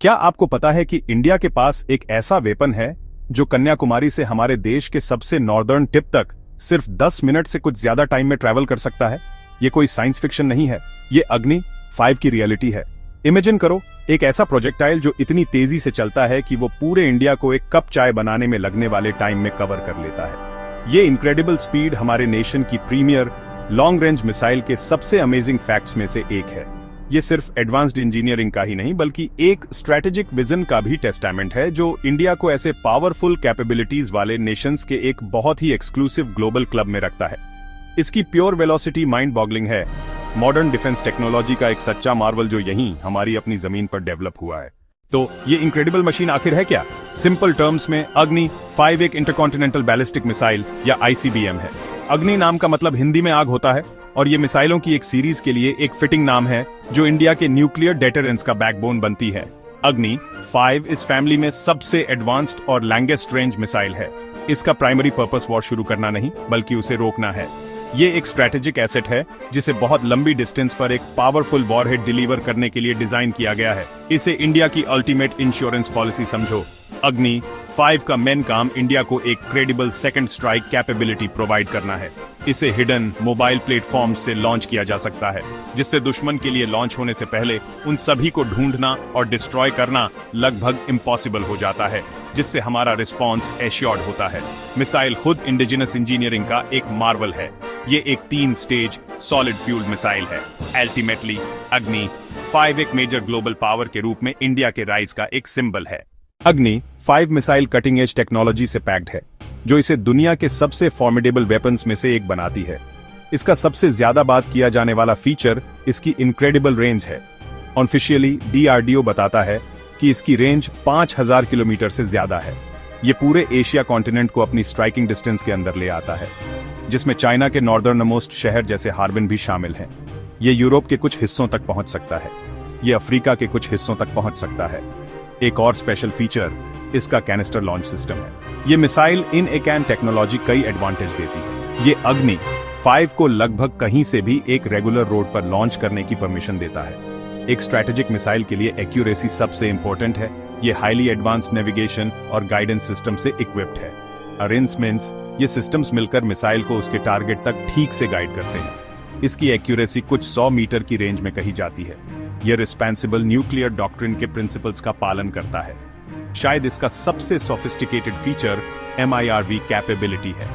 क्या आपको पता है कि इंडिया के पास एक ऐसा वेपन है जो कन्याकुमारी से हमारे देश के सबसे नॉर्दर्न टिप तक सिर्फ 10 मिनट से कुछ ज्यादा टाइम में ट्रैवल कर सकता है? ये कोई साइंस फिक्शन नहीं है, ये अग्नि 5 की रियलिटी है। इमेजिन करो एक ऐसा प्रोजेक्टाइल जो इतनी तेजी से चलता है कि वो पूरे इंडिया को एक कप चाय बनाने में लगने वाले टाइम में कवर कर लेता है। ये इनक्रेडिबल स्पीड हमारे नेशन की प्रीमियर लॉन्ग रेंज मिसाइल के सबसे अमेजिंग फैक्ट्स में से एक है। ये सिर्फ एडवांस्ड इंजीनियरिंग का ही नहीं बल्कि एक स्ट्रेटेजिक विजन का भी टेस्टामेंट है जो इंडिया को ऐसे पावरफुल कैपेबिलिटीज वाले नेशंस के एक बहुत ही एक्सक्लूसिव ग्लोबल क्लब में रखता है। इसकी प्योर वेलोसिटी माइंड बॉगलिंग है, मॉडर्न डिफेंस टेक्नोलॉजी का एक सच्चा मार्वल जो यहीं हमारी अपनी जमीन पर डेवलप हुआ है। तो ये इनक्रेडिबल मशीन आखिर है क्या? सिंपल टर्म्स में अग्नि 5 एक इंटरकॉन्टिनेंटल बैलिस्टिक मिसाइल या ICBM है। अग्नि नाम का मतलब हिंदी में आग होता है और ये मिसाइलों की एक सीरीज के लिए एक फिटिंग नाम है जो इंडिया के न्यूक्लियर डेटरेंस का बैकबोन बनती है। अग्नि 5 इस फैमिली में सबसे एडवांस्ड और लॉन्गेस्ट रेंज मिसाइल है। इसका प्राइमरी पर्पस वॉर शुरू करना नहीं बल्कि उसे रोकना है। ये एक स्ट्रेटेजिक एसेट है जिसे बहुत लंबी डिस्टेंस पर एक पावरफुल वॉरहेड डिलीवर करने के लिए डिजाइन किया गया है। इसे इंडिया की अल्टीमेट इंश्योरेंस पॉलिसी समझो। अग्नि 5 का मेन काम इंडिया को एक credible second strike capability provide करना है। इसे हिडन मोबाइल प्लेटफॉर्म्स से लॉन्च किया जा सकता है, जिससे दुश्मन के लिए लॉन्च होने से पहले उन सभी को ढूंढना और डिस्ट्रॉय करना लगभग इम्पॉसिबल हो जाता है, जिससे हमारा रिस्पॉन्स एश्योर्ड होता है। मिसाइल खुद इंडिजिनस इंजीनियरिंग का एक मार्वल है। ये एक 3 स्टेज सॉलिड फ्यूल्ड मिसाइल है। अल्टीमेटली अग्नि 5 एक मेजर ग्लोबल पावर के रूप में इंडिया के राइज का एक सिंबल है। अग्नि 5 मिसाइल कटिंग एज टेक्नोलॉजी से पैक्ड है, जो इसे दुनिया के सबसे फॉर्मिडेबल वेपन्स में से एक बनाती है। इसका सबसे ज्यादा बात किया जाने वाला फीचर इसकी इनक्रेडिबल रेंज है। ऑफिशियली DRDO बताता है कि इसकी रेंज 5000 किलोमीटर से ज्यादा है। ये पूरे एशिया कॉन्टिनेंट को अपनी स्ट्राइकिंग डिस्टेंस के अंदर ले आता है, जिसमें चाइना के नॉर्दर्नमोस्ट शहर जैसे हार्बिन भी शामिल हैं। ये यूरोप के कुछ हिस्सों तक पहुंच सकता है। ये अफ्रीका के कुछ हिस्सों तक पहुंच सकता है। एक और स्पेशल फीचर इसका कैनिस्टर लॉन्च सिस्टम है। ये missile in A can technology कई एडवांटेज देती है। ये अग्नि 5 को लगभग कहीं से भी एक रेगुलर रोड पर लॉन्च करने की परमिशन देता है। एक स्ट्रेटेजिक मिसाइल के लिए एक्यूरेसी सबसे इंपॉर्टेंट है। ये हाईली एडवांस्ड नेविगेशन और गाइडेंस सिस्टम से इक्विप्ड है। अरेंस मींस ये सिस्टम्स मिलकर मिसाइल को उसके टारगेट तक ठीक से गाइड करते हैं। इसकी एक्यूरेसी कुछ 100 मीटर की रेंज में कही जाती है। यह रिस्पॉन्सिबल न्यूक्लियर डॉक्ट्रिन के प्रिंसिपल्स का पालन करता है। शायद इसका सबसे सोफिस्टिकेटेड फीचर MIRV कैपेबिलिटी है।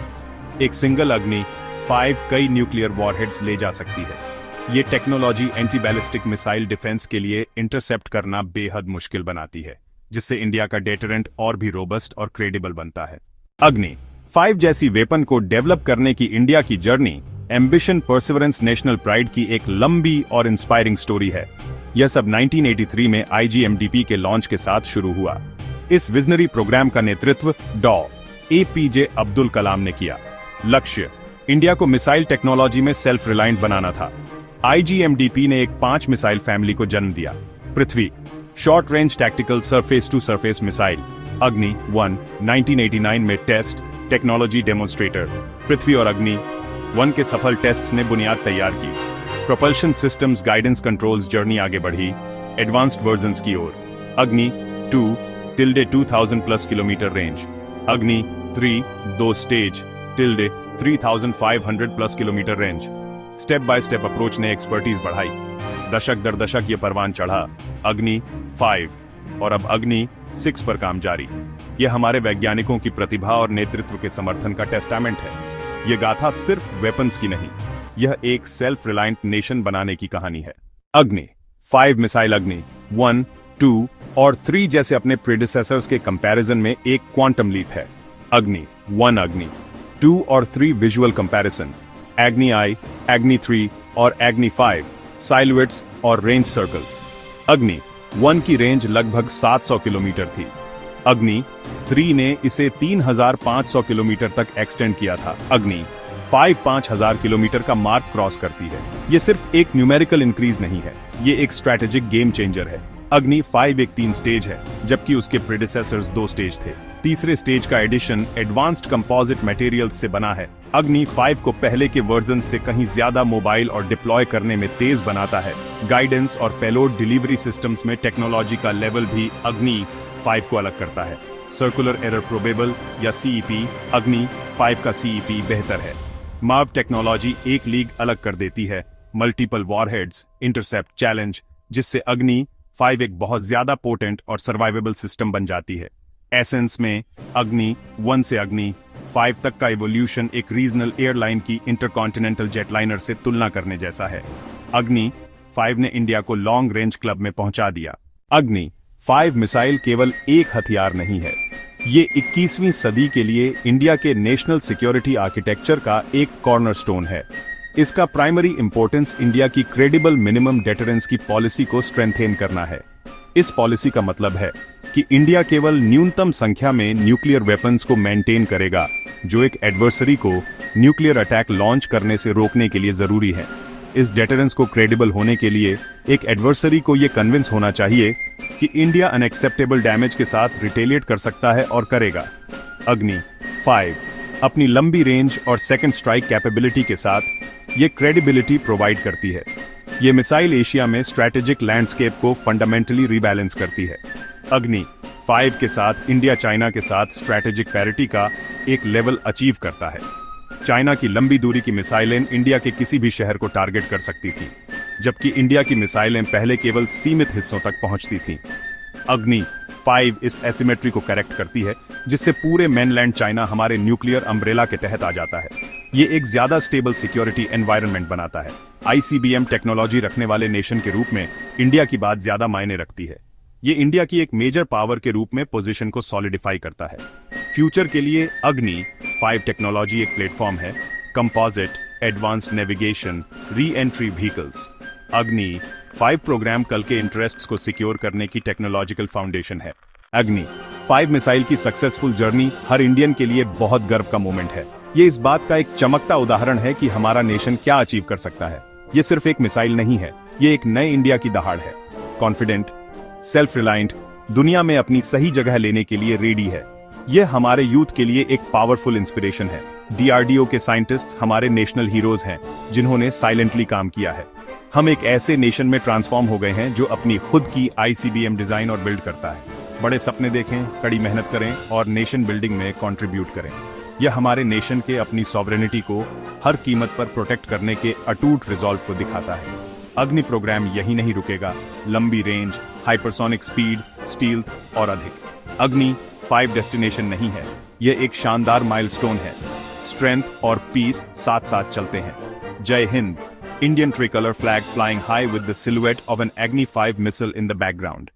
एक सिंगल अग्नि 5 कई न्यूक्लियर वॉरहेड्स ले जा सकती है। ये technology anti ballistic missile defence के लिए इंटरसेप्ट करना बेहद मुश्किल बनाती है, जिससे इंडिया का डेटरेंट और भी रोबस्ट और क्रेडिबल बनता है। अग्नि 5 जैसी वेपन को डेवलप करने की इंडिया की journey ambition, perseverance, national pride की एक लंबी और इंस्पायरिंग स्टोरी है। यह सब 1983 में IGMDP के लॉन्च के साथ शुरू हुआ। इस विजनरी प्रोग्राम का नेतृत्व डॉ. APJ अब्दुल कलाम ने किया। लक्ष्य इंडिया को मिसाइल टेक्नोलॉजी में सेल्फ रिलायंट बनाना था। IGMDP ने एक 5 मिसाइल फैमिली को जन्म दिया। Prithvi short range tactical surface to surface missile, Agni 1 1989 में टेस्ट टेक्नोलॉजी डेमोन्स्ट्रेटर। पृथ्वी और अग्नि 1 के सफल टेस्ट्स ने बुनियाद तैयार की। Propulsion systems, guidance, controls, journey आगे बढ़ी एडवांस्ड वर्जन्स की ओर। अग्नि 2 टिल्डे 2000 प्लस किलोमीटर रेंज। अग्नि 3 2 stage tilde 3500 plus kilometre range. Step by step approach ने एक्सपर्टीज बढ़ाई। दशक दर दशक ये परवान चढ़ा। अग्नि 5 और अब अग्नि 6 पर काम जारी। यह हमारे वैज्ञानिकों की प्रतिभा और नेतृत्व के समर्थन का टेस्टामेंट है। यह गाथा सिर्फ वेपन्स की नहीं, यह एक सेल्फ रिलायंट नेशन बनाने की कहानी है। अग्नि 5 मिसाइल अग्नि 1, 2 और 3 जैसे अपने प्रेडिसेसर्स के कंपैरिजन में एक क्वांटम लीप है। अग्नि 1, अग्नि 2 और 3 विजुअल कंपैरिजन, अग्नि I, अग्नि 3 और अग्नि 5 साइलुएट्स और रेंज सर्कल्स। अग्नि 1 की रेंज लगभग 700 किलोमीटर थी। अग्नि 3 ने इसे 3500 किलोमीटर तक एक्सटेंड किया था। अग्नि 5 5000 किलोमीटर का मार्क क्रॉस करती है। ये सिर्फ एक न्यूमेरिकल इंक्रीज नहीं है, ये एक स्ट्रैटेजिक गेम चेंजर है। अग्नि 5 एक 3 स्टेज है, जबकि उसके प्रेडिसेसर्स 2 स्टेज थे। तीसरे स्टेज का एडिशन एडवांस्ड कंपोजिट मटेरियल्स से बना है। अग्नि 5 को पहले के वर्जन से कहीं ज्यादा मोबाइल और डिप्लॉय करने में तेज बनाता है। गाइडेंस और पेलोड डिलीवरी सिस्टम्स में टेक्नोलॉजी का लेवल भी अग्नि 5 को अलग करता है। सर्कुलर एरर प्रोबेबल या सीईपी, अग्नि 5 का सीईपी बेहतर है। माव टेक्नोलॉजी एक लीग अलग कर देती है। मल्टीपल वॉरहेड्स, इंटरसेप्ट चैलेंज, जिससे अग्नि 5 एक बहुत ज्यादा पोटेंट और सर्वाइवेबल सिस्टम बन जाती है। एसेंस में अग्नि 1 से अग्नि 5 तक का इवोल्यूशन एक रीजनल एयरलाइन की इंटरकॉन्टिनेंटल जेटलाइनर से तुलना करने जैसा है। अग्नि 5 ने इंडिया को लॉन्ग रेंज क्लब में पहुंचा दिया। अग्नि 5 मिसाइल केवल एक हथियार नहीं है, ये 21वीं सदी के लिए इंडिया के नेशनल सिक्योरिटी आर्किटेक्चर का एक कॉर्नरस्टोन है। इसका प्राइमरी इंपॉर्टेंस इंडिया की क्रेडिबल मिनिमम डेटरेंस की पॉलिसी को स्ट्रेंथेन करना है। इस पॉलिसी का मतलब है कि इंडिया केवल न्यूनतम संख्या में न्यूक्लियर वेपन्स को मेंटेन करेगा, जो एक एडवर्सरी को न्यूक्लियर अटैक लॉन्च करने से रोकने के लिए जरूरी है। इस डेटरेंस को क्रेडिबल होने के लिए एक एडवर्सरी को यह कन्विंस होना चाहिए कि इंडिया अनएक्सेप्टेबल डैमेज के साथ रिटेलिएट कर सकता है और करेगा। अग्नि 5 अपनी लंबी रेंज और सेकंड स्ट्राइक कैपेबिलिटी के साथ ये क्रेडिबिलिटी प्रोवाइड करती है। ये मिसाइल एशिया में स्ट्रैटेजिक लैंडस्केप को फंडामेंटली रीबैलेंस करती है। अग्नि 5 के साथ इंडिया चाइना के साथ स्ट्रैटेजिक पैरिटी का एक लेवल अचीव करता है। चाइना की लंबी दूरी की मिसाइलें इंडिया के किसी भी शहर को टारगेट कर सकती थी, जबकि इंडिया की मिसाइलें पहले केवल सीमित हिस्सों तक पहुंचती थीं। अग्नि 5 इस एसिमेट्री को करेक्ट करती है, जिससे पूरे मेनलैंड चाइना हमारे न्यूक्लियर अम्ब्रेला के तहत आ जाता है। ये एक ज्यादा स्टेबल सिक्योरिटी एनवायरनमेंट बनाता है। आईसीबीएम टेक्नोलॉजी रखने वाले नेशन के रूप में इंडिया की बात ज्यादा मायने रखती है। ये इंडिया की एक मेजर पावर के रूप में पोजीशन को सॉलिडिफाई करता है। फ्यूचर के लिए अग्नि 5 टेक्नोलॉजी एक प्लेटफॉर्म है। Composite, advanced navigation, re entry vehicles. अग्नि 5 प्रोग्राम कल के इंटरेस्ट्स को सिक्योर करने की टेक्नोलॉजिकल फाउंडेशन है। अग्नि 5 मिसाइल की सक्सेसफुल जर्नी हर इंडियन के लिए बहुत गर्व का मोमेंट है। ये इस बात का एक चमकता उदाहरण है कि हमारा नेशन क्या अचीव कर सकता है। ये सिर्फ एक मिसाइल नहीं है, ये एक नए इंडिया की दहाड़ है। कॉन्फिडेंट, सेल्फ रिलायंट, दुनिया में अपनी सही जगह लेने के लिए रेडी है। यह हमारे यूथ के लिए एक पावरफुल इंस्पिरेशन है। डीआरडीओ के साइंटिस्ट्स हमारे नेशनल हीरोज हैं, जिन्होंने साइलेंटली काम किया है। हम एक ऐसे नेशन में ट्रांसफॉर्म हो गए हैं जो अपनी खुद की आईसीबीएम डिजाइन और बिल्ड करता है। बड़े सपने देखें, कड़ी मेहनत करें और नेशन बिल्डिंग में कंट्रीब्यूट करें। यह हमारे नेशन के अपनी सॉवरेनिटी को हर कीमत पर प्रोटेक्ट करने के अटूट रिजॉल्व को दिखाता है। अग्नि प्रोग्राम यही नहीं रुकेगा। लंबी रेंज, हाइपरसोनिक स्पीड, स्टील्थ और अधिक। अग्नि 5 डेस्टिनेशन नहीं है, यह एक शानदार माइलस्टोन है। स्ट्रेंथ और पीस साथ साथ चलते हैं। जय Hind. Indian tricolor flag flying high with the silhouette of an Agni 5 missile in the background.